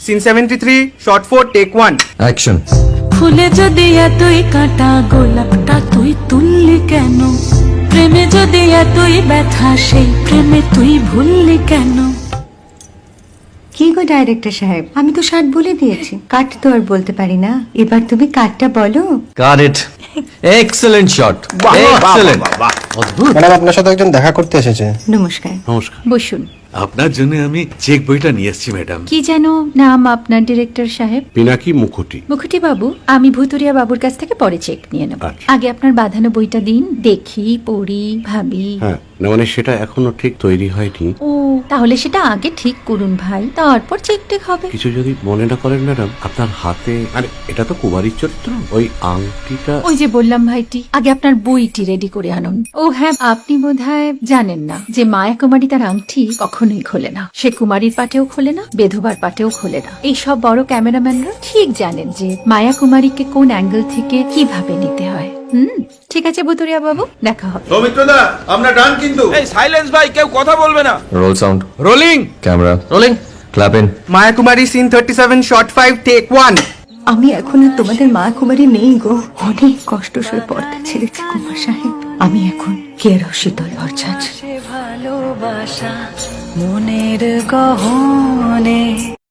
Scene 73 short 4 take 1 action. ফুলে যদি এতই কাটা গোলাপটা তুই তুললি কেন? প্রেমে যদি এতই ব্যথা সেই প্রেমে তুই ভুললি কেন? কি গো ডাইরেক্টর সাহেব, আমি তো 60 বলে দিয়েছি, কাট তো আর বলতে পারি না, এবার তুমি কাটটা বলো। Got it. Excellent shot, excellent. অদ্ভুত। ম্যাডাম, আপনার সাথে একজন দেখা করতে এসেছে। নমস্কার। নমস্কার। বসুন। আপনার জন্য আমি চেক বইটা নিয়ে এসেছি ম্যাডাম। কি যেন নাম আপনার ডিরেক্টর সাহেব? পিনাকি মুখোটি। মুখুটি বাবু, আমি ভুতুরিয়া বাবুর কাছ থেকে পরে চেক নিয়ে নেব। আচ্ছা। আগে আপনার বাঁধানো বইটা দিন, দেখি, পড়ি, ভাবি। হ্যাঁ, না মানে সেটা এখনো ঠিক তৈরি হয়নি। ও, তাহলে সেটা আগে ঠিক করুন ভাই, তারপর চেক টেক হবে। কিছু যদি মনে না করেন ম্যাডাম, আপনার হাতে, আরে এটা তো কুমারীর চরিত্র, ওই আংটিটা। ওই যে বললাম ভাইটি, আগে আপনার বইটি রেডি করে আনুন। ও হ্যাঁ, আপনি বোধহয় জানেন না যে মায়া কুমারী তার আংটি কখনোই খোলে না। সে কুমারীর পাটেও খোলে না, বেধবার পাটেও খোলে না। এই সব বড় ক্যামেরাম্যানরা ঠিক জানেন যে মায়া কুমারীকে কোন অ্যাঙ্গেল থেকে কিভাবে নিতে হয়। ঠিক আছে ভুতুরিয়া বাবু, দেখা হবে। সৌমিত্রদা, আমরা ডান কিন্তু। এই সাইলেন্স ভাই, কেউ কথা বলবে না। Roll sound, rolling. Camera rolling, clap in. Maya Kumari scene 37 shot 5 take 1। আমি এখন আর তোমাদের মা কুমারী নেই গো, অনেক কষ্ট সয়ে পর্দা ছেড়েছি কুমার সাহেব। আমি এখন কেরো শীতল ভরছাছ। ভালোবাসা মনের গহনে